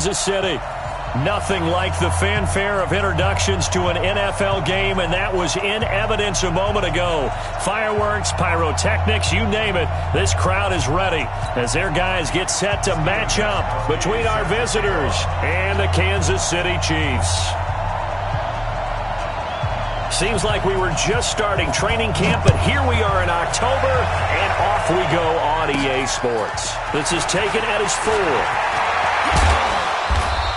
Kansas City. Nothing like the fanfare of introductions to an NFL game, and that was in evidence a moment ago. Fireworks, pyrotechnics, you name it. This crowd is ready as their guys get set to match up between our visitors and the Kansas City Chiefs. Seems like we were just starting training camp, but here we are in October, and off we go on EA Sports. This is taken at his 4.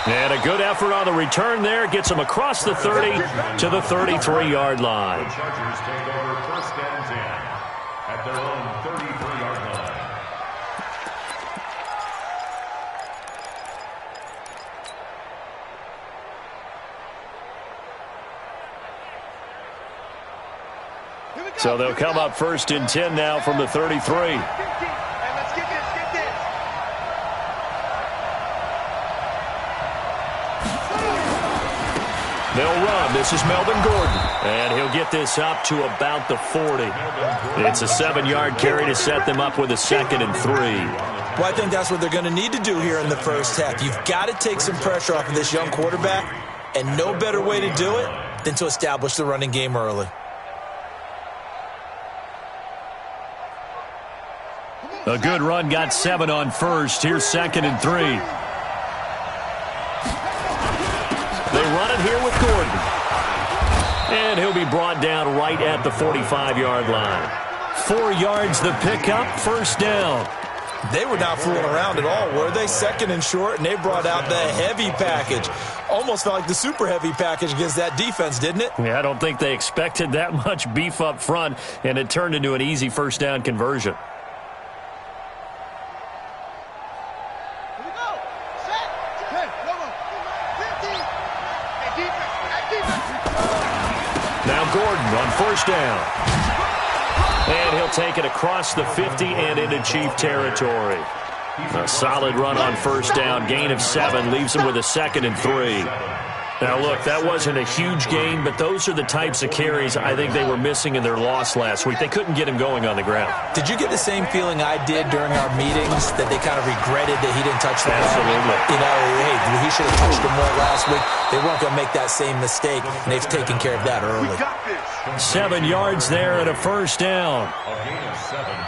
And a good effort on the return there. Gets him across the 30 to the 33-yard line. The Chargers take over 1st and 10 at their own 33-yard line. So they'll come up 1st and 10 now from the 33. They'll run. This is Melvin Gordon. And he'll get this up to about the 40. It's a 7-yard carry to set them up with a 2nd and 3. Well, I think that's what they're going to need to do here in the first half. You've got to take some pressure off of this young quarterback, and no better way to do it than to establish the running game early. A good run got 7 on 1st. Here's 2nd and 3. They run it here with Gordon. And he'll be brought down right at the 45-yard line. 4 yards the pickup, 1st down. They were not fooling around at all, were they? 2nd and short, and they brought out the heavy package. Almost felt like the super heavy package against that defense, didn't it? Yeah, I don't think they expected that much beef up front, and it turned into an easy 1st down conversion. Now Gordon on 1st down. And he'll take it across the 50 and into Chief territory. A solid run on 1st down. Gain of 7 leaves him with a 2nd and 3. Now, look, that wasn't a huge gain, but those are the types of carries I think they were missing in their loss last week. They couldn't get him going on the ground. Did you get the same feeling I did during our meetings, that they kind of regretted that he didn't touch the ball? Absolutely. You know, hey, he should have touched him more last week. They weren't going to make that same mistake, and they've taken care of that early. 7 yards there and a 1st down.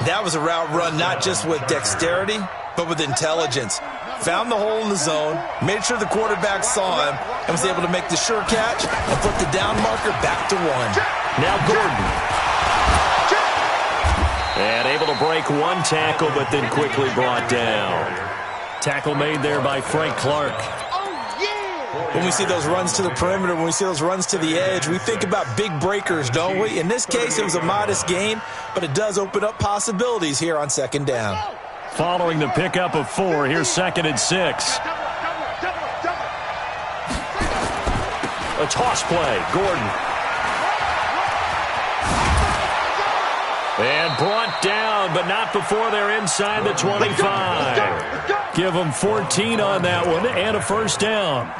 That was a route run not just with dexterity, but with intelligence. Found the hole in the zone, made sure the quarterback saw him, and was able to make the sure catch and put the down marker back to 1. Now Gordon. And able to break 1 tackle, but then quickly brought down. Tackle made there by Frank Clark. When we see those runs to the perimeter, when we see those runs to the edge, we think about big breakers, don't we? In this case, it was a modest gain, but it does open up possibilities here on 2nd down. Following the pickup of 4, here's 2nd and 6. A toss play, Gordon. And brought down, but not before they're inside the 25. Give them 14 on that one and a 1st down.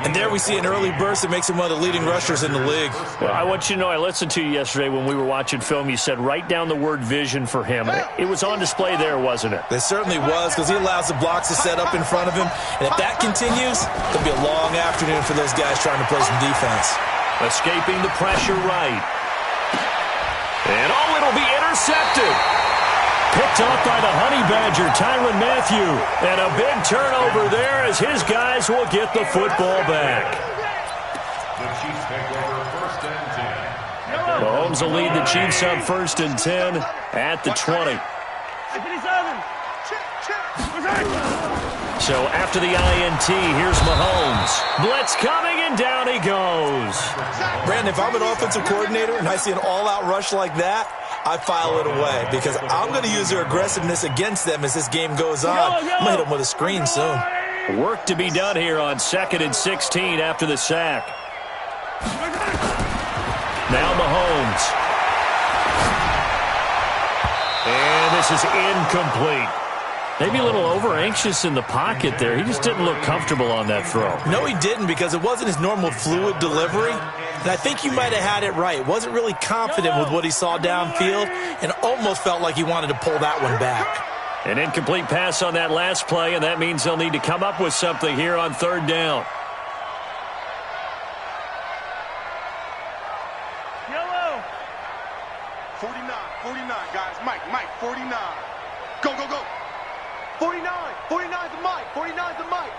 And there we see an early burst that makes him one of the leading rushers in the league. Well, I want you to know, I listened to you yesterday when we were watching film. You said write down the word vision for him. It was on display there, wasn't it? It certainly was, because he allows the blocks to set up in front of him. And if that continues, it'll be a long afternoon for those guys trying to play some defense. Escaping the pressure right. And, oh, it'll be intercepted. Picked off by the Honey Badger, Tyrann Mathieu. And a big turnover there as his guys will get the football back. The Chiefs take over 1st and 10. Mahomes will lead the Chiefs up 1st and 10 at the 20. So after the INT, here's Mahomes. Blitz coming, and down he goes. Brandon, if I'm an offensive coordinator and I see an all-out rush like that, I file it away, because I'm going to use their aggressiveness against them as this game goes on. I'm going to hit them with a screen soon. Work to be done here on 2nd and 16 after the sack. Now Mahomes. And this is incomplete. Maybe a little over-anxious in the pocket there. He just didn't look comfortable on that throw. No, he didn't, because it wasn't his normal fluid delivery. And I think you might have had it right. Wasn't really confident with what he saw downfield, and almost felt like he wanted to pull that one back. An incomplete pass on that last play, and that means they'll need to come up with something here on third down. Yellow. 49, guys. Mike, 49. Go. 49 to Mike. 49 to Mike.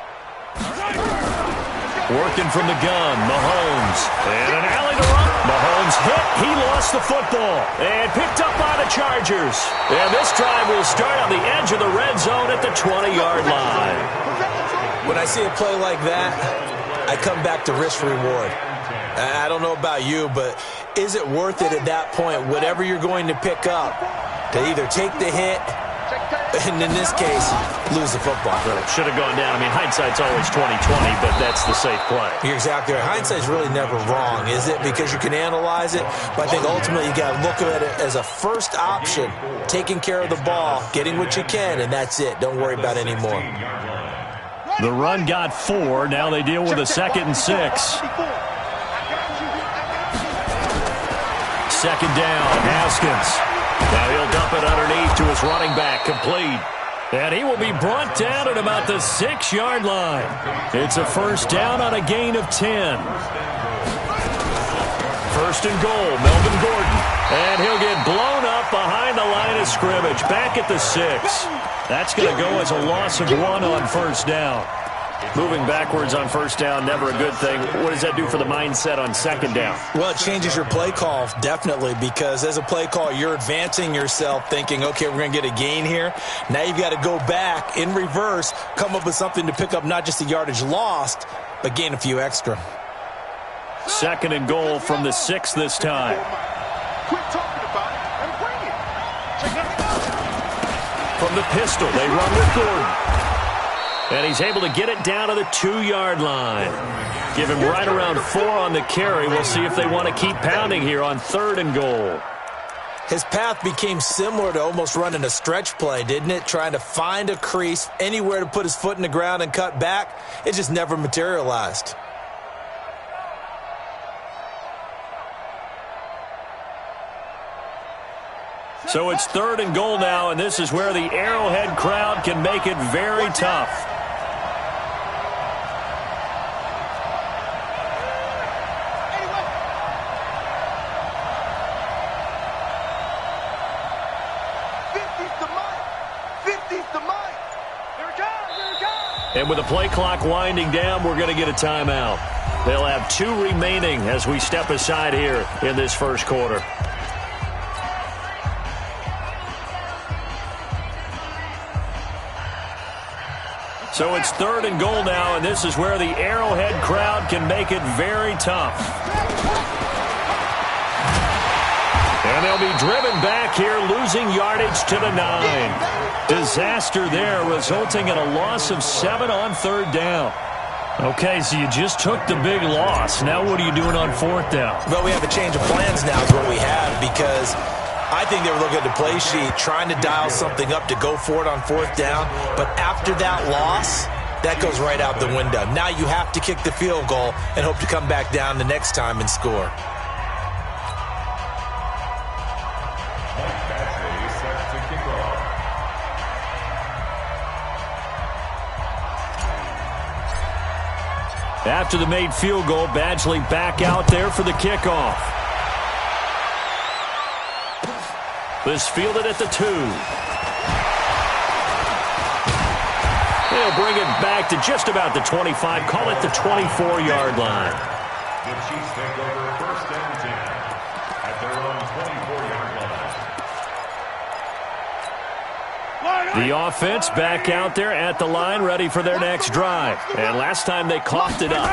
Working from the gun, Mahomes. And an alley to run. Mahomes hit. He lost the football. And picked up by the Chargers. And this drive will start on the edge of the red zone at the 20-yard line. When I see a play like that, I come back to risk reward. I don't know about you, but is it worth it at that point, whatever you're going to pick up, to either take the hit and, in this case, lose the football? Well, it should have gone down. I mean, hindsight's always 20/20, but that's the safe play. You're exactly right. Hindsight's really never wrong, is it? Because you can analyze it, but I think ultimately you got to look at it as a first option, taking care of the ball, getting what you can, and that's it. Don't worry about any more. The run got 4. Now they deal with a 2nd and 6. Second down, Haskins. Now he'll dump it underneath to his running back, complete. And he will be brought down at about the 6-yard line. It's a first down on a gain of 10. First and goal, Melvin Gordon. And he'll get blown up behind the line of scrimmage, back at the 6. That's going to go as a loss of 1 on first down. Moving backwards on first down, never a good thing. What does that do for the mindset on second down? Well, it changes your play call, definitely, because as a play call, you're advancing yourself thinking, okay, we're going to get a gain here. Now you've got to go back in reverse, come up with something to pick up not just the yardage lost, but gain a few extra. Second and goal from the 6 this time. Quit talking about it and bring it. Check it out. From the pistol, they run with Gordon. And he's able to get it down to the 2-yard line. Give him right around 4 on the carry. We'll see if they want to keep pounding here on third and goal. His path became similar to almost running a stretch play, didn't it? Trying to find a crease, anywhere to put his foot in the ground and cut back. It just never materialized. So it's third and goal now, and this is where the Arrowhead crowd can make it very tough. And with the play clock winding down, we're going to get a timeout. They'll have 2 remaining as we step aside here in this first quarter. So it's third and goal now, and this is where the Arrowhead crowd can make it very tough. And they'll be driven back here, losing yardage to the 9. Disaster there, resulting in a loss of 7 on third down. Okay, so you just took the big loss. Now what are you doing on fourth down? Well, we have a change of plans now is what we have, because I think they were looking at the play sheet, trying to dial something up to go for it on fourth down. But after that loss, that goes right out the window. Now you have to kick the field goal and hope to come back down the next time and score. After the made field goal, Badgley back out there for the kickoff. This fielded at the 2. They'll bring it back to just about the 25, call it the 24-yard line. The Chiefs take over first and 10 at their own 24-yard line. The offense back out there at the line, ready for their next drive. And last time they coughed it up,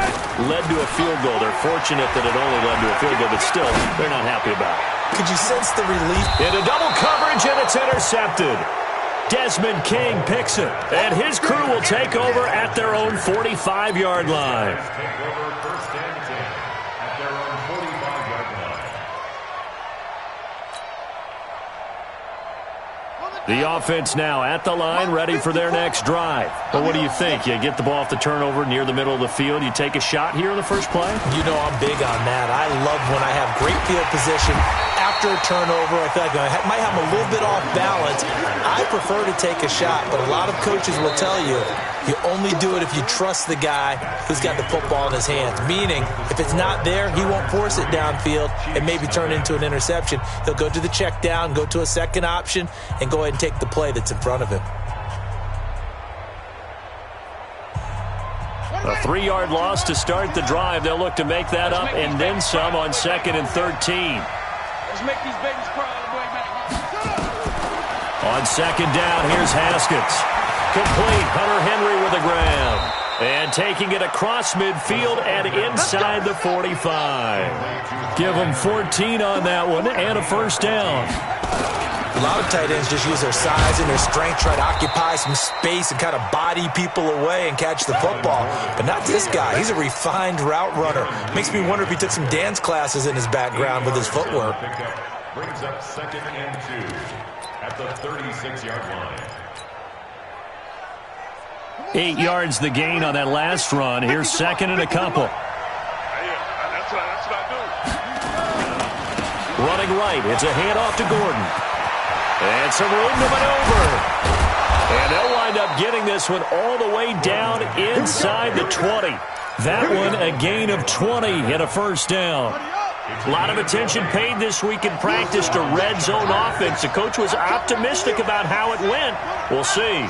led to a field goal. They're fortunate that it only led to a field goal, but still, they're not happy about it. Could you sense the relief? Into double coverage, and it's intercepted. Desmond King picks it, and his crew will take over at their own 45-yard line. Take over first and 10 at their own 45-yard line. The offense now at the line, ready for their next drive. But what do you think? You get the ball off the turnover near the middle of the field, you take a shot here in the first play? You know I'm big on that. I love when I have great field position. After after a turnover, I feel like I might have a little bit off balance. I prefer to take a shot, but a lot of coaches will tell you only do it if you trust the guy who's got the football in his hands. Meaning, if it's not there, he won't force it downfield and maybe turn into an interception. He'll go to the check down, go to a second option, and go ahead and take the play that's in front of him. A 3-yard loss to start the drive. They'll look to make that up and then some on 2nd and 13. Let's make these babies cry all the way back. On 2nd down, here's Haskins. Complete. Hunter Henry with the ground. And taking it across midfield and inside the 45. Give them 14 on that one and a first down. A lot of tight ends just use their size and their strength, try to occupy some space and kind of body people away and catch the football. But not this guy. He's a refined route runner. Makes me wonder if he took some dance classes in his background with his footwork. Brings up 2nd and 2 at the 36-yard line. 8 yards the gain on that last run. Here's 2nd and a couple. That's what I do. Running right. It's a handoff to Gordon. And some room to maneuver. And they'll wind up getting this one all the way down inside the 20. That one a gain of 20 and a first down. A lot of attention paid this week in practice to red zone offense. The coach was optimistic about how it went. We'll see.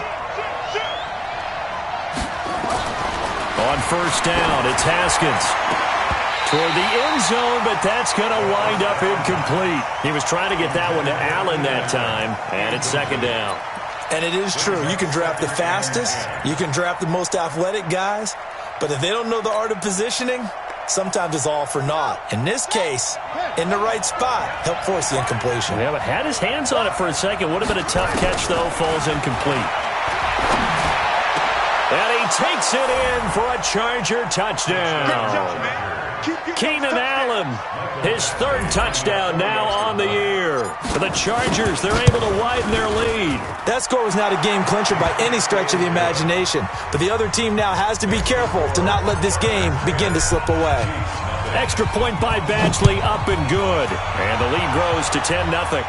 On first down, it's Haskins. Toward the end zone, but that's going to wind up incomplete. He was trying to get that one to Allen that time, and it's 2nd down. And it is true. You can draft the fastest. You can draft the most athletic guys. But if they don't know the art of positioning, sometimes it's all for naught. In this case, in the right spot, help force the incompletion. Yeah, but had his hands on it for a second. Would have been a tough catch, though. Falls incomplete. And he takes it in for a Charger touchdown. Keenan Allen, his 3rd touchdown now on the year. For the Chargers, they're able to widen their lead. That score was not a game clincher by any stretch of the imagination. But the other team now has to be careful to not let this game begin to slip away. Extra point by Badgley, up and good. And the lead grows to 10-0.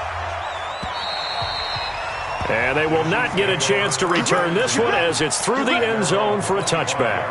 And they will not get a chance to return this one as it's through the end zone for a touchback.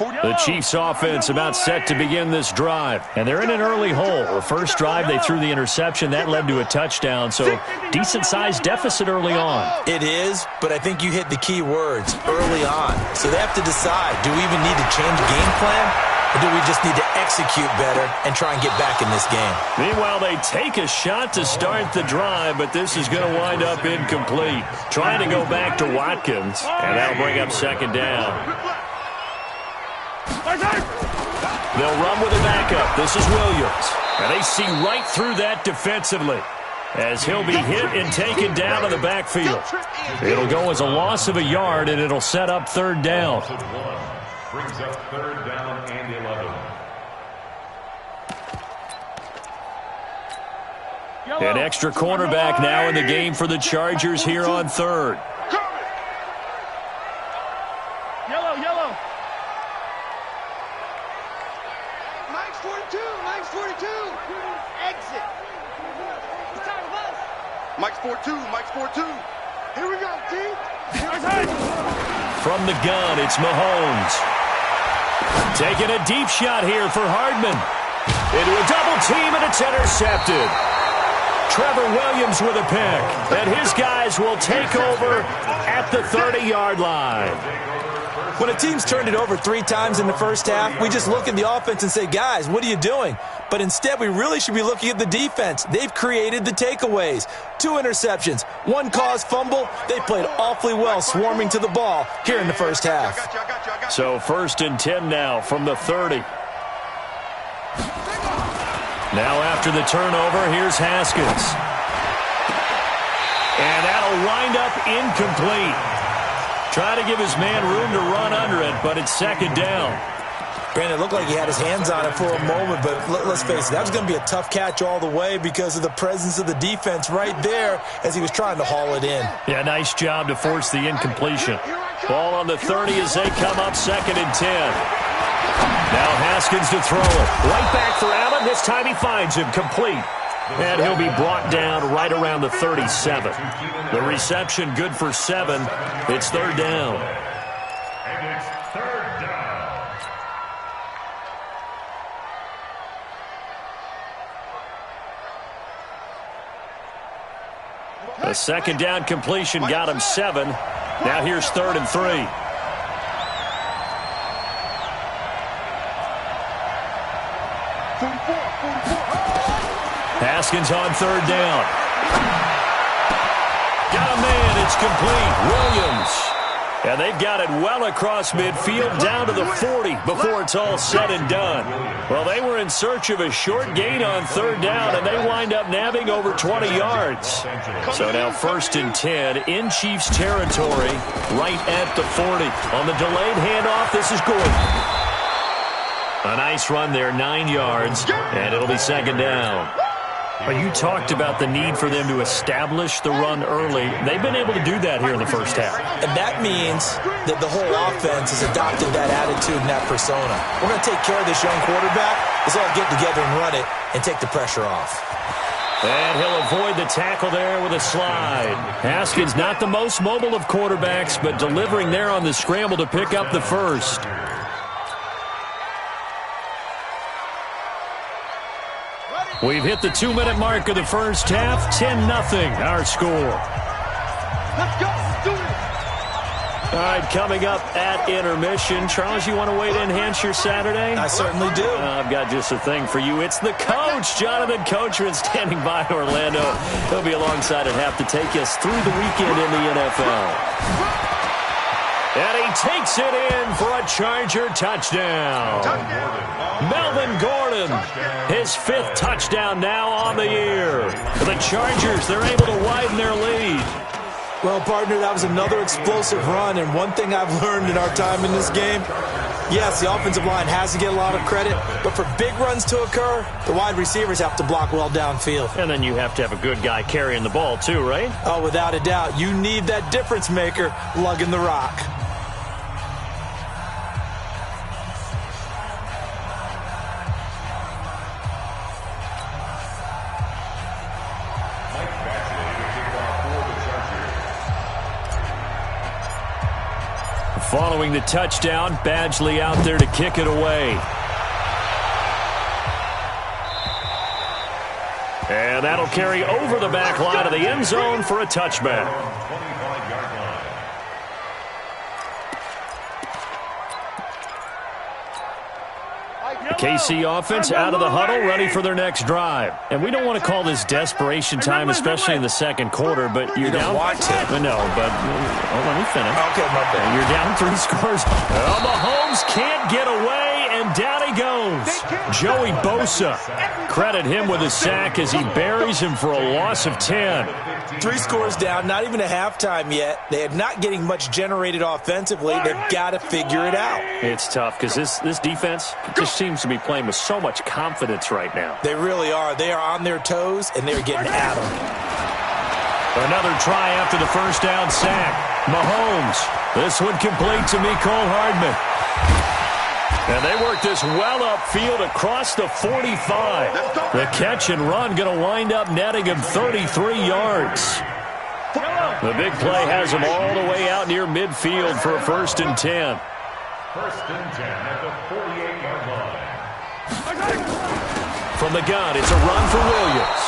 The Chiefs offense about set to begin this drive. And they're in an early hole. The first drive, they threw the interception. That led to a touchdown. So decent-sized deficit early on. It is, but I think you hit the key words, early on. So they have to decide, do we even need to change game plan? Or do we just need to execute better and try and get back in this game? Meanwhile, they take a shot to start the drive, but this is going to wind up incomplete. Trying to go back to Watkins, and that'll bring up 2nd down. They'll run with a backup. This is Williams. And they see right through that defensively as he'll be hit and taken down in the backfield. It'll go as a loss of a yard, and it'll set up 3rd down. Brings up 3rd down and 11. An extra cornerback now in the game for the Chargers here on 3rd. Yellow. Mike's 42. Exit. It's time of us. Mike's 4-2. Here we go, team. From the gun, it's Mahomes. Taking a deep shot here for Hardman. Into a double team, and it's intercepted. Trevor Williams with a pick. And his guys will take over at the 30-yard line. When a team's turned it over 3 times in the first half, we just look at the offense and say, guys, what are you doing? But instead, we really should be looking at the defense. They've created the takeaways. 2 interceptions, 1 caused fumble. They played awfully well swarming to the ball here in the first half. So 1st and 10 now from the 30. Now after the turnover, here's Haskins. And that'll wind up incomplete. Try to give his man room to run under it, but it's 2nd down. Granted, it looked like he had his hands on it for a moment, but let's face it, that was going to be a tough catch all the way because of the presence of the defense right there as he was trying to haul it in. Yeah, nice job to force the incompletion. Ball on the 30 as they come up 2nd and 10. Now Haskins to throw it. Right back for Allen. This time he finds him complete. And he'll be brought down right around the 37. The reception good for 7. It's 3rd down. And it's 3rd down. The 2nd down completion got him 7. Now here's 3rd and 3. Haskins on 3rd down. Got a man. It's complete. Williams. And they've got it well across midfield down to the 40 before it's all said and done. Well, they were in search of a short gain on 3rd down, and they wind up nabbing over 20 yards. So now 1st and 10 in Chiefs territory right at the 40. On the delayed handoff, this is Gordon. A nice run there, 9 yards, and it'll be 2nd down. Well, you talked about the need for them to establish the run early. They've been able to do that here in the first half. And that means that the whole offense has adopted that attitude and that persona. We're going to take care of this young quarterback. Let's all get together and run it and take the pressure off. And he'll avoid the tackle there with a slide. Haskins not the most mobile of quarterbacks, but delivering there on the scramble to pick up the first. We've hit the 2-minute mark of the first half. 10-0 our score. Let's go. Let's do this. All right, coming up at intermission. Charles, you want to weigh to enhance your Saturday? I certainly do. I've got just a thing for you. It's the coach, Jonathan Coachman, standing by in Orlando. He'll be alongside at half to take us through the weekend in the NFL. And he takes it in for a Charger touchdown. Melvin Gordon, his 5th touchdown now on the year. For the Chargers, they're able to widen their lead. Well, partner, that was another explosive run, and one thing I've learned in our time in this game, yes, the offensive line has to get a lot of credit, but for big runs to occur, the wide receivers have to block well downfield. And then you have to have a good guy carrying the ball too, right? Oh, without a doubt. You need that difference maker lugging the rock. Following the touchdown, Badgley out there to kick it away. And that'll carry over the back line of the end zone for a touchback. The KC offense out of the huddle, ready for their next drive. And we don't want to call this desperation time, especially in the second quarter, but you're down. Want to. No, but let me finish. Okay, my bad. You're down 3 scores. Well, Mahomes can't get away, and down he goes. Joey Bosa. Credit him with a sack as he buries him for a loss of 10. 3 scores down, not even a halftime yet. They are not getting much generated offensively. They've got to figure it out. It's tough because this defense just seems to be playing with so much confidence right now. They really are. They are on their toes, and they're getting at them. Another try after the first down sack. Mahomes. This one complete to Mecole Hardman. And they work this well upfield across the 45. The catch and run going to wind up netting him 33 yards. The big play has him all the way out near midfield for a 1st and 10. 1st and 10 at the 48-yard line. From the gun, it's a run for Williams.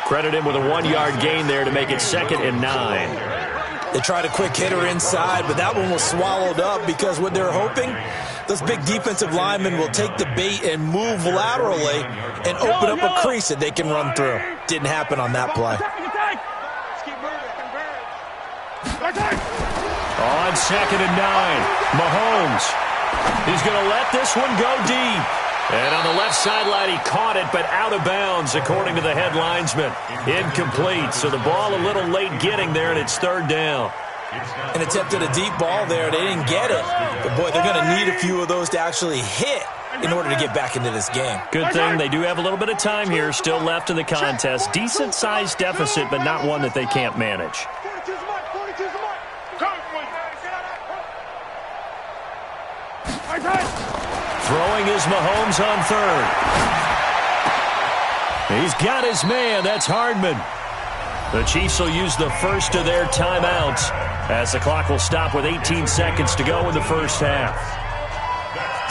Credit him with a 1-yard gain there to make it 2nd and 9. They tried a quick hitter inside, but that one was swallowed up because what they're hoping, those big defensive linemen will take the bait and move laterally and open up a crease that they can run through. Didn't happen on that play. On 2nd and 9, Mahomes. He's going to let this one go deep. And on the left sideline, he caught it, but out of bounds, according to the head linesman. Incomplete, so the ball a little late getting there, and it's 3rd down. and attempted a deep ball there. They didn't get it. But, boy, they're going to need a few of those to actually hit in order to get back into this game. Good thing they do have a little bit of time here still left in the contest. Decent-sized deficit, but not one that they can't manage. Throwing is Mahomes on third. He's got his man. That's Hardman. The Chiefs will use the first of their timeouts as the clock will stop with 18 seconds to go in the first half.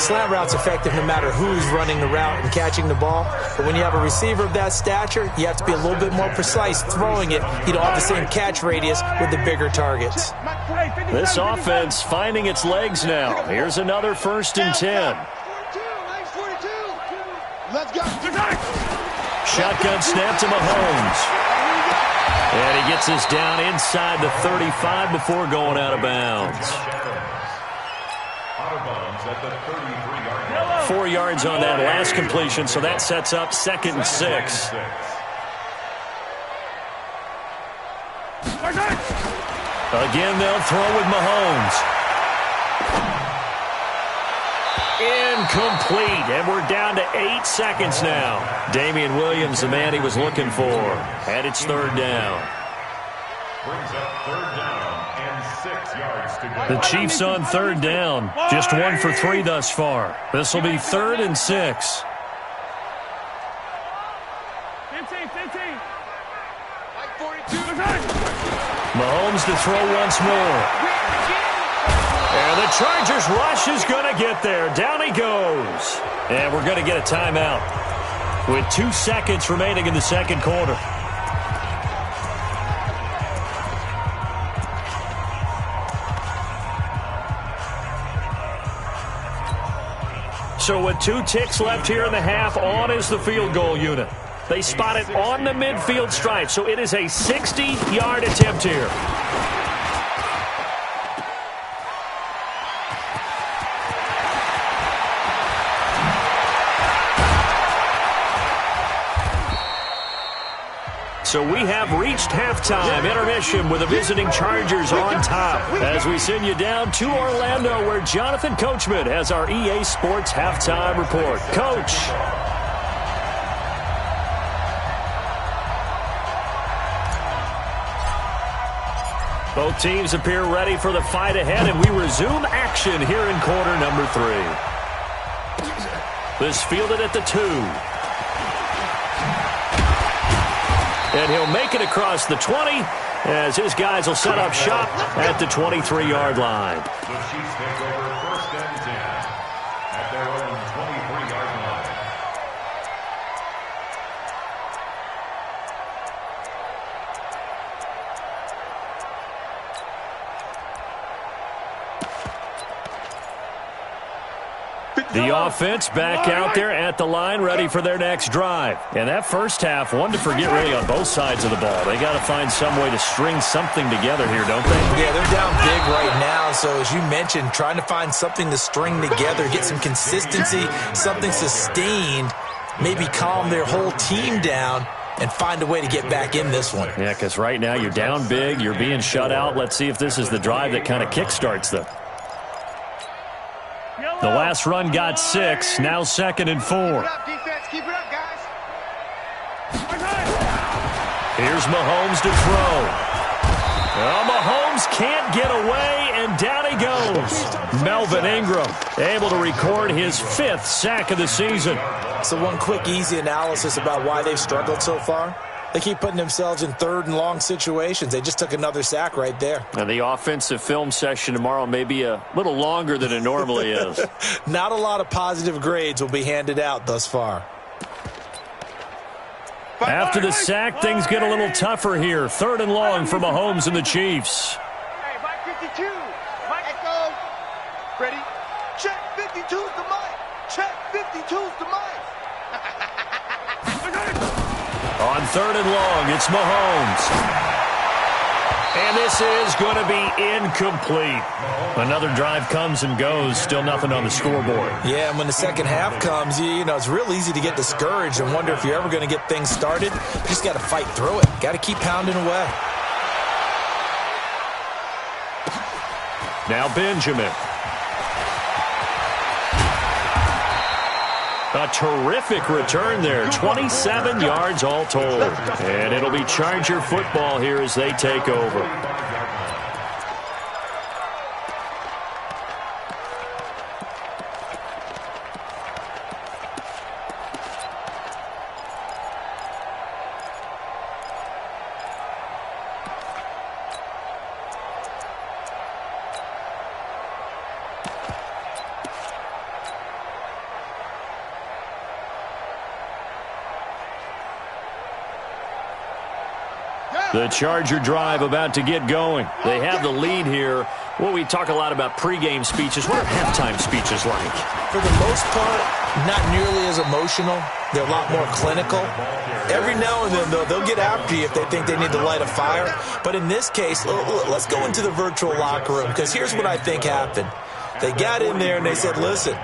Slant route's effective no matter who's running the route and catching the ball. But when you have a receiver of that stature, you have to be a little bit more precise throwing it. You don't have the same catch radius with the bigger targets. This offense finding its legs now. Here's another 1st and 10. Let's go. Shotgun snap to Mahomes. And he gets this down inside the 35 before going out of bounds. Out of bounds at the 33-yard line. 4 yards on that last completion, so that sets up 2nd and 6. Again, they'll throw with Mahomes. Incomplete, and we're down to 8 seconds now. Damian Williams, the man he was looking for, and it's 3rd down. Brings up 3rd down and 6 yards to go. The Chiefs on 3rd down, just 1 for 3 thus far. This will be 3rd and 6. 15. Mahomes to throw once more. And the Chargers rush is going to get there. Down he goes. And we're going to get a timeout with 2 seconds remaining in the 2nd quarter. So with 2 ticks left here in the half, on is the field goal unit. They spot it on the midfield stripe, so it is a 60-yard attempt here. So we have reached halftime intermission with the visiting Chargers on top as we send you down to Orlando where Jonathan Coachman has our EA Sports halftime report. Coach. Both teams appear ready for the fight ahead, and we resume action here in quarter number 3. This fielded at the 2. And he'll make it across the 20 as his guys will set up shop at the 23-yard line. The Chiefs take over 1st and 10 at their own 23-yard line. The offense back out there at the line, ready for their next drive. And that first half, one to forget really on both sides of the ball. They got to find some way to string something together here, don't they? Yeah, they're down big right now. So as you mentioned, trying to find something to string together, get some consistency, something sustained, maybe calm their whole team down and find a way to get back in this one. Yeah, because right now you're down big, you're being shut out. Let's see if this is the drive that kind of kickstarts them. The last run got 6, now 2nd and 4. Keep it up, guys. Here's Mahomes to throw. Well, Mahomes can't get away, and down he goes. Melvin Ingram able to record his 5th sack of the season. So one quick, easy analysis about why they've struggled so far. They keep putting themselves in 3rd and long situations. They just took another sack right there. And the offensive film session tomorrow may be a little longer than it normally is. Not a lot of positive grades will be handed out thus far. After the sack, things get a little tougher here. 3rd and long for Mahomes and the Chiefs. Hey, Mike 52. Mike, go. Ready? Check 52's the mic. Check 52's the mic. On 3rd and long, it's Mahomes. And this is going to be incomplete. Another drive comes and goes. Still nothing on the scoreboard. Yeah, and when the second half comes, you know, it's real easy to get discouraged and wonder if you're ever going to get things started. You just got to fight through it. Got to keep pounding away. Now Benjamin. A terrific return there. 27 yards all told. And it'll be Charger football here as they take over. The Charger drive about to get going. They have the lead here. Well, we talk a lot about pregame speeches. What are halftime speeches like? For the most part, not nearly as emotional. They're a lot more clinical. Every now and then, though, they'll get after you if they think they need to light a fire. But in this case, let's go into the virtual locker room, because here's what I think happened. They got in there and they said, listen,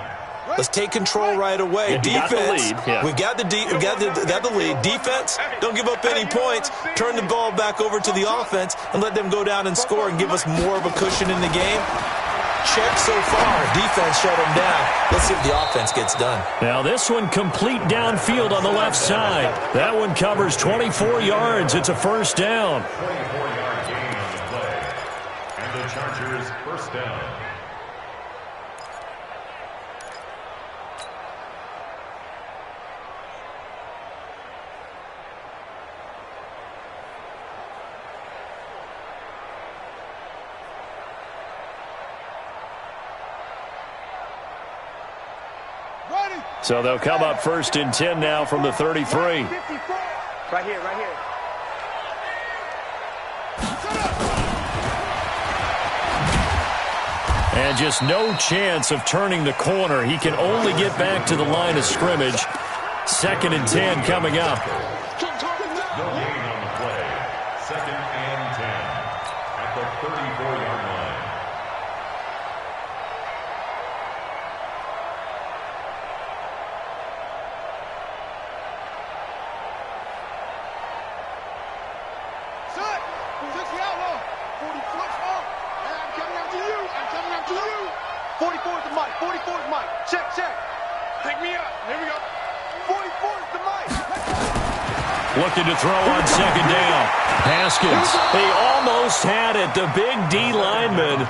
let's take control right away. Yeah, defense, yeah. we got the lead. Defense, don't give up any points. Turn the ball back over to the offense and let them go down and score and give us more of a cushion in the game. Check so far. Defense shut them down. Let's see if the offense gets done. Now this one complete downfield on the left side. That one covers 24 yards. It's a first down. 24-yard gain on the play. And the Chargers first down. So they'll come up first and 10 now from the 33. Right here, right here. And just no chance of turning the corner. He can only get back to the line of scrimmage. Second and 10 coming up. No gain on the play. Second and 10 at the 34-yard line. Set. 60 outlaw. 40 flex off. And I'm coming out to you. I'm coming out to you. 44 is the mic. 44 is mic. Check, check. Pick me up. Here we go. 44 is the mic. Looking to throw on second down. Haskins. He almost had it. The big D lineman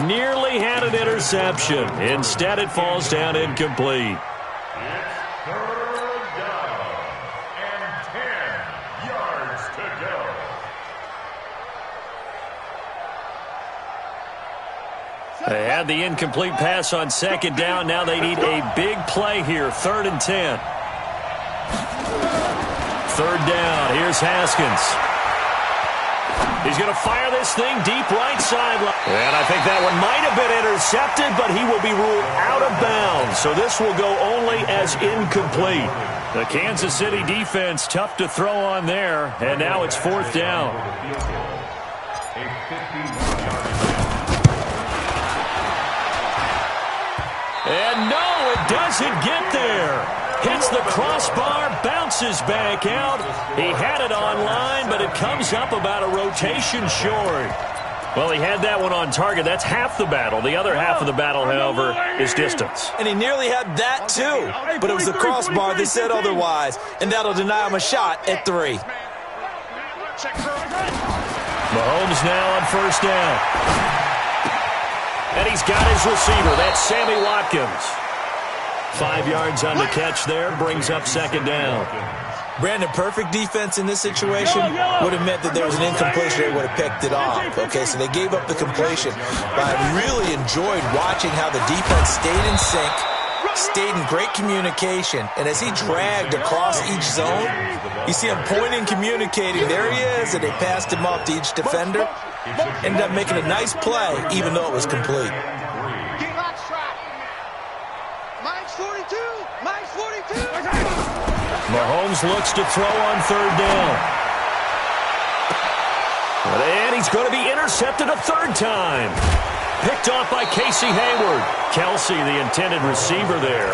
nearly had an interception. Instead, it falls down incomplete. It's third down and 10 yards to go. They had the incomplete pass on second down. Now they need a big play here. Third and 10. Third down. Here's Haskins. He's going to fire this thing deep right sideline. And I think that one might have been intercepted, but he will be ruled out of bounds. So this will go only as incomplete. The Kansas City defense tough to throw on there. And now it's fourth down. A 51-yard And no, it doesn't get there. Hits the crossbar, bounces back out. He had it online, but it comes up about a rotation short. Well, he had that one on target. That's half the battle. The other half of the battle, however, is distance. And he nearly had that, too. But it was the crossbar that said otherwise. And that'll deny him a shot at 3. Mahomes now on first down. And he's got his receiver. That's Sammy Watkins. 5 yards on the catch there. Brings up second down. Brandon, perfect defense in this situation would have meant that there was an incompletion. They would have picked it off. Okay, so they gave up the completion. But I really enjoyed watching how the defense stayed in sync, stayed in great communication. And as he dragged across each zone, you see him pointing, communicating. There he is, and they passed him off to each defender. Ended up making a nice play, even though it was complete. Mike's 42. Mike's 42. Mahomes looks to throw on third down. And he's going to be intercepted a third time. Picked off by Casey Hayward. Kelsey, the intended receiver there.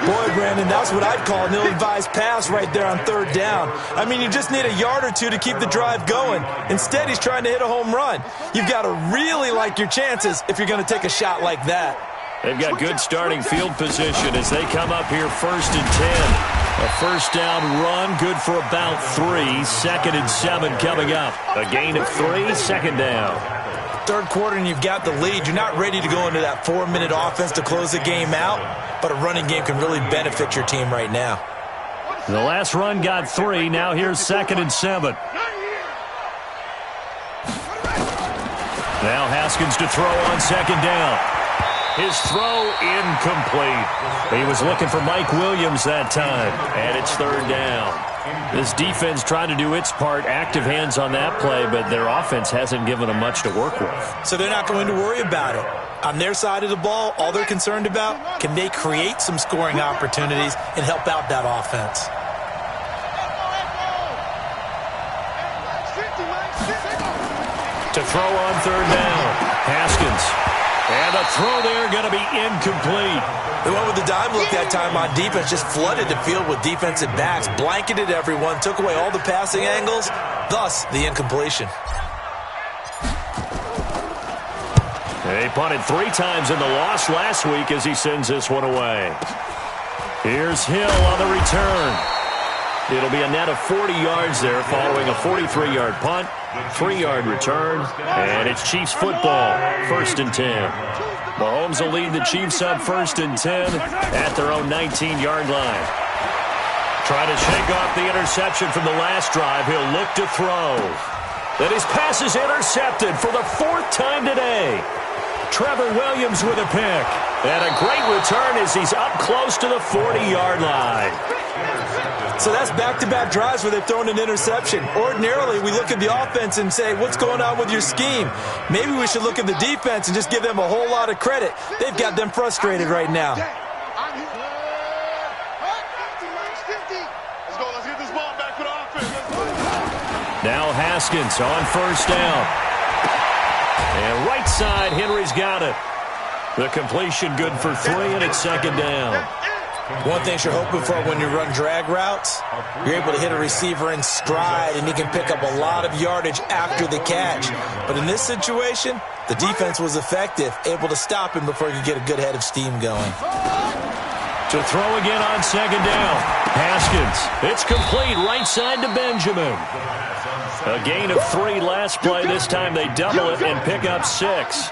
Boy, Brandon, that's what I'd call an ill-advised pass right there on third down. I mean, you just need a yard or two to keep the drive going. Instead, he's trying to hit a home run. You've got to really like your chances if you're going to take a shot like that. They've got good starting field position as they come up here 1st and 10. A first down run, good for about 3. 2nd and 7 coming up. A gain of 3, 2nd down. Third quarter and you've got the lead. You're not ready to go into that 4-minute offense to close the game out, but a running game can really benefit your team right now. The last run got 3. Now here's 2nd and 7. Now Haskins to throw on 2nd down. His throw incomplete. He was looking for Mike Williams that time, and it's 3rd down. This defense trying to do its part, active hands on that play, but their offense hasn't given them much to work with. So they're not going to worry about it. On their side of the ball, all they're concerned about, can they create some scoring opportunities and help out that offense? To throw on 3rd down, Haskins. And a throw there going to be incomplete. They went with the dime look that time on defense, just flooded the field with defensive backs, blanketed everyone, took away all the passing angles, thus the incompletion. He punted 3 times in the loss last week as he sends this one away. Here's Hill on the return. It'll be a net of 40 yards there following a 43-yard punt, 3-yard return, and it's Chiefs football, 1st and 10. Mahomes will lead the Chiefs up 1st and 10 at their own 19-yard line. Trying to shake off the interception from the last drive. He'll look to throw. Then his pass is intercepted for the 4th time today. Trevor Williams with a pick. And a great return as he's up close to the 40-yard line. So that's back-to-back drives where they've thrown an interception. Ordinarily, we look at the offense and say, what's going on with your scheme? Maybe we should look at the defense and just give them a whole lot of credit. They've got them frustrated right now. Let's go. Let's get this ball back for the offense. Now Haskins on 1st down. And right side, Henry's got it. The completion good for 3, and it's 2nd down. One thing you're hoping for when you run drag routes, you're able to hit a receiver in stride, and he can pick up a lot of yardage after the catch. But in this situation, the defense was effective, able to stop him before he could get a good head of steam going. To throw again on 2nd down. Haskins. It's complete right side to Benjamin. A gain of 3 last play. This time they double it and pick up 6.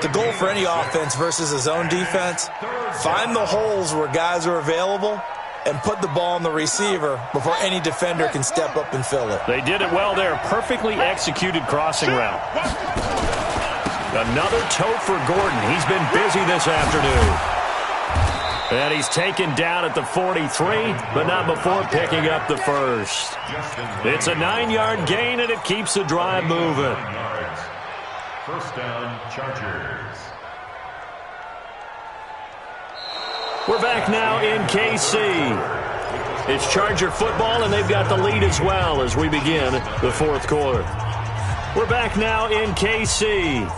The goal for any offense versus a zone defense, find the holes where guys are available and put the ball on the receiver before any defender can step up and fill it. They did it well there. Perfectly executed crossing route. Another tote for Gordon. He's been busy this afternoon. And he's taken down at the 43, but not before picking up the 1st. It's a 9-yard gain, and it keeps the drive moving. 1st down, Chargers. We're back now in KC. It's Charger football, and they've got the lead as well as we begin the 4th quarter. We're back now in KC.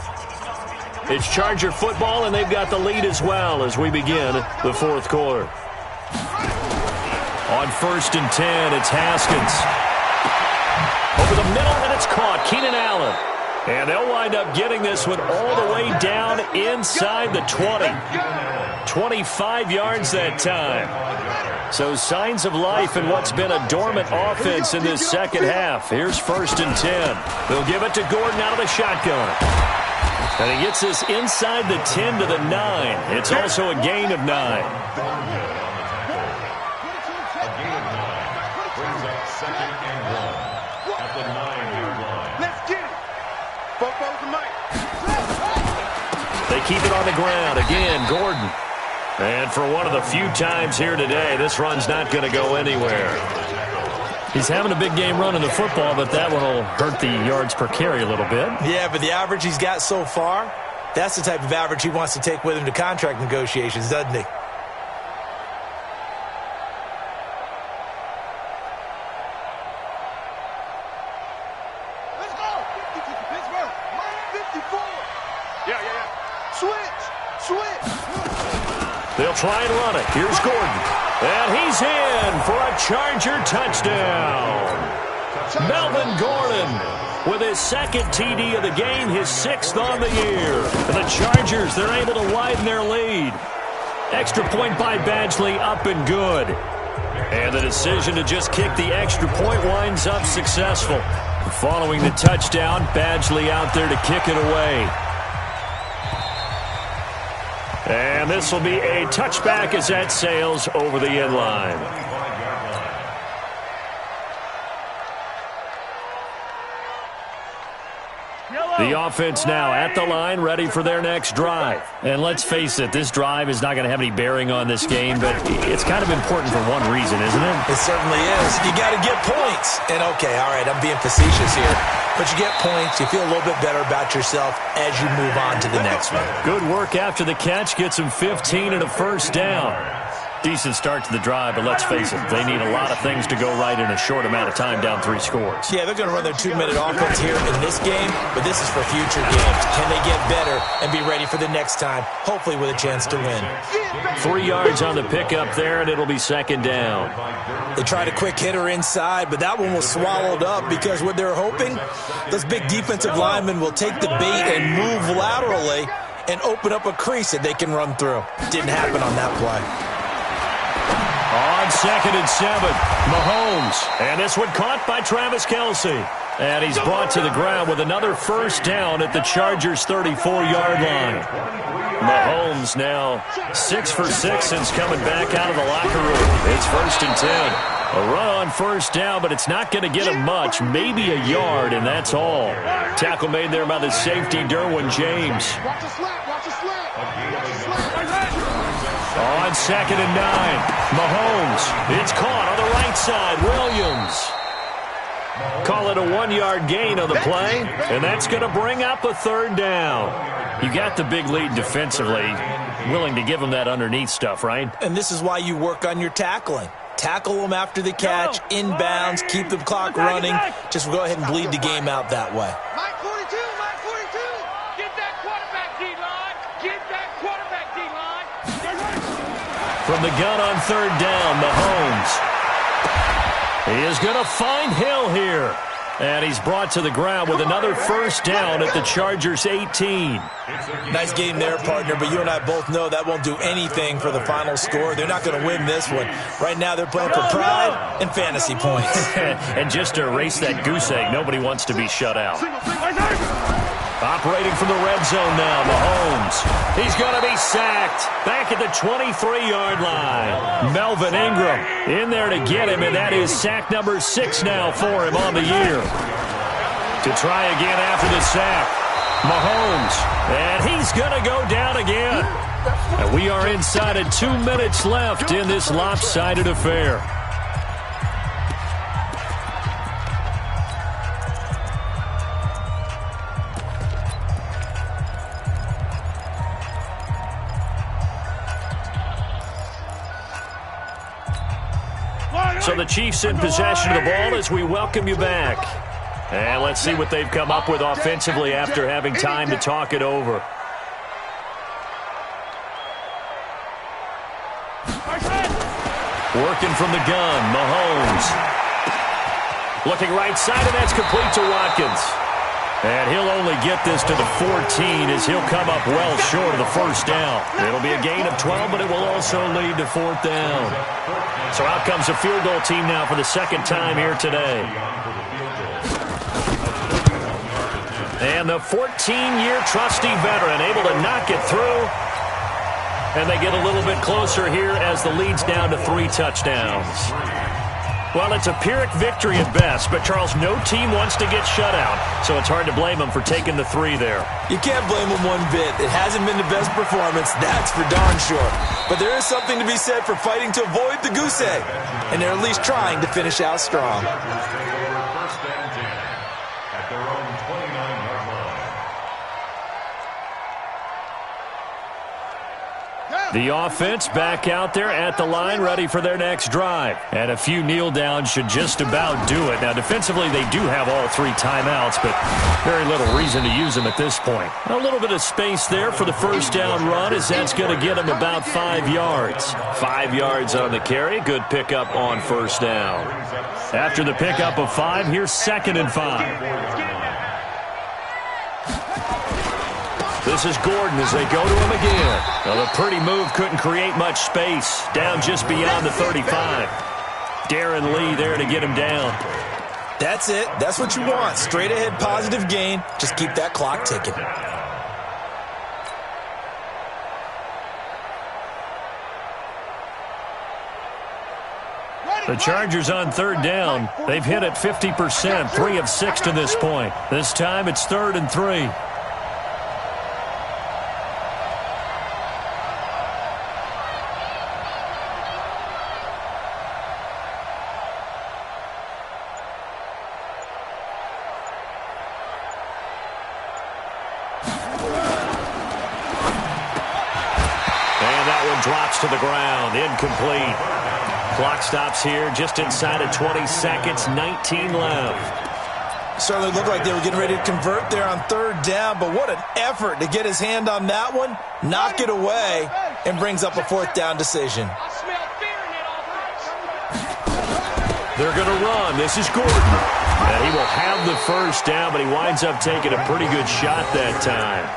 It's Charger football, and they've got the lead as well as we begin the 4th quarter. On 1st and 10, it's Haskins. Over the middle, and it's caught. Keenan Allen. And they'll wind up getting this one all the way down inside the 20. 25 yards that time. So signs of life in what's been a dormant offense in this second half. Here's 1st and 10. They'll give it to Gordon out of the shotgun. And he gets this inside the 10 to the 9. It's also a gain of 9. A gain of 9 brings up 2nd and 1 at the 9-yard line. Let's get it. Both to Mike. They keep it on the ground. Again, Gordon. And for one of the few times here today, this run's not going to go anywhere. He's having a big game running the football, but that one will hurt the yards per carry a little bit. Yeah, but the average he's got so far, that's the type of average he wants to take with him to contract negotiations, doesn't he? Let's go. Pittsburgh. Mike 54. Yeah. Switch. They'll try and run it. Here's Gordon. And he's in for a Charger touchdown. Melvin Gordon with his second TD of the game, his 6th on the year. And the Chargers, they're able to widen their lead. Extra point by Badgley, up and good. And the decision to just kick the extra point winds up successful. Following the touchdown, Badgley out there to kick it away. And this will be a touchback as that sails over the end line. The offense now at the line, ready for their next drive. And let's face it, this drive is not going to have any bearing on this game, but it's kind of important for one reason, isn't it? It certainly is. You got to get points. And okay, all right, I'm being facetious here. But you get points, you feel a little bit better about yourself as you move on to the next one. Good work after the catch, gets him 15 and a first down. Decent start to the drive, but let's face it, they need a lot of things to go right in a short amount of time, down 3 scores. Yeah, they're going to run their 2-minute offense here in this game, but this is for future games. Can they get better and be ready for the next time, hopefully with a chance to win? 3 yards on the pickup there, and it'll be second down. They tried a quick hitter inside, but that one was swallowed up because what they're hoping, those big defensive linemen will take the bait and move laterally and open up a crease that they can run through. Didn't happen on that play. On 2nd and 7, Mahomes. And this one caught by Travis Kelce. And he's brought to the ground with another first down at the Chargers' 34-yard line. Mahomes now 6 for 6 since coming back out of the locker room. It's 1st and 10. A run on first down, but it's not going to get him much. Maybe a yard, and that's all. Tackle made there by the safety, Derwin James. Watch a slap, watch a slap. Watch a slap. On 2nd and 9, Mahomes. It's caught on the right side. Williams. Call it a 1-yard gain on the play, and that's going to bring up a 3rd down. You got the big lead defensively. Willing to give them that underneath stuff, right? And this is why you work on your tackling. Tackle them after the catch, inbounds, keep the clock running. Just go ahead and bleed the game out that way. Mike 42, Mike 42. Get that quarterback D-line. Get that quarterback D-line. From the gun on 3rd down, Mahomes. He is going to find Hill here. And he's brought to the ground with another first down at the Chargers' 18. Nice game there, partner, but you and I both know that won't do anything for the final score. They're not going to win this one. Right now they're playing for pride and fantasy points. And just to erase that goose egg, nobody wants to be shut out. Operating from the red zone now, Mahomes. He's going to be sacked. Back at the 23-yard line. Melvin Ingram in there to get him, and that is sack number 6 now for him on the year. To try again after the sack, Mahomes. And he's going to go down again. And we are inside of 2 minutes left in this lopsided affair. So the Chiefs in possession of the ball as we welcome you back. And let's see what they've come up with offensively after having time to talk it over. Working from the gun, Mahomes. Looking right side, and that's complete to Watkins. And he'll only get this to the 14 as he'll come up well short of the first down. It'll be a gain of 12, but it will also lead to 4th down. So out comes the field goal team now for the 2nd time here today. And the 14-year trusty veteran able to knock it through. And they get a little bit closer here as the lead's down to 3 touchdowns. Well, it's a Pyrrhic victory at best, but Charles, no team wants to get shut out, so it's hard to blame them for taking the 3 there. You can't blame them one bit. It hasn't been the best performance, that's for darn sure. But there is something to be said for fighting to avoid the goose egg, and they're at least trying to finish out strong. First and 10 at their own 29-yard line. The offense back out there at the line, ready for their next drive. And a few kneel downs should just about do it. Now, defensively, they do have all 3 timeouts, but very little reason to use them at this point. A little bit of space there for the first down run, as that's going to get them about 5 yards. 5 yards on the carry. Good pickup on first down. After the pickup of 5, here's 2nd and 5. This is Gordon as they go to him again. Well, the pretty move couldn't create much space. Down just beyond the 35. Darren Lee there to get him down. That's it. That's what you want. Straight ahead positive gain. Just keep that clock ticking. The Chargers on 3rd down. They've hit it 50%, 3 of 6 to this point. This time it's 3rd and 3. Drops to the ground, incomplete. Clock stops here just inside of 20 seconds, 19 left. Certainly looked like they were getting ready to convert there on 3rd down, but what an effort to get his hand on that one, knock it away, and brings up a 4th down decision. They're going to run. This is Gordon. And he will have the first down, but he winds up taking a pretty good shot that time.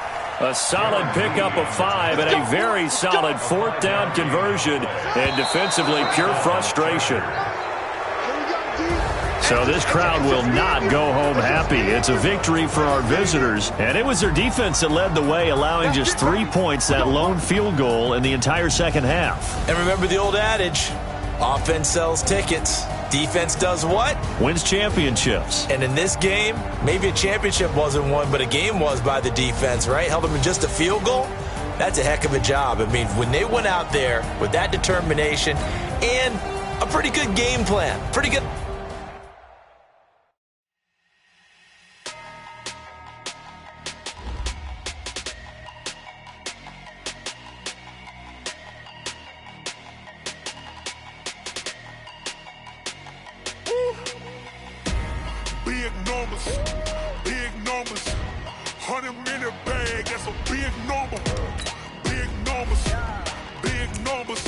A solid pickup of 5 and a very solid 4th down conversion, and defensively pure frustration. So this crowd will not go home happy. It's a victory for our visitors, and it was their defense that led the way, allowing just 3 points, that lone field goal in the entire second half. And remember the old adage, offense sells tickets. Defense does what? Wins championships. And in this game, maybe a championship wasn't won, but a game was by the defense, right? Held them to just a field goal. That's a heck of a job. I mean, when they went out there with that determination and a pretty good game plan, pretty good. Big numbers, 100-minute bag, that's a big number. Big numbers,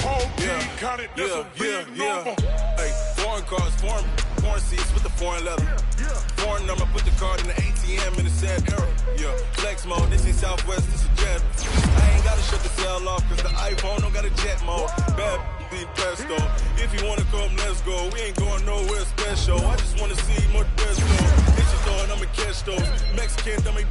whole team counted, that's a big number. Hey, foreign cars, foreign seats with the foreign leather. Foreign number, put the card in the ATM in the sad era. Yeah, flex mode, this ain't Southwest, this is jet. I ain't gotta shut the cell off, cause the iPhone don't got a jet mode. Bad be presto. If you wanna come, let's go. We ain't going nowhere special. I just wanna see more dress though. Bitches throwing, I'ma catch those. Mexican, dummy.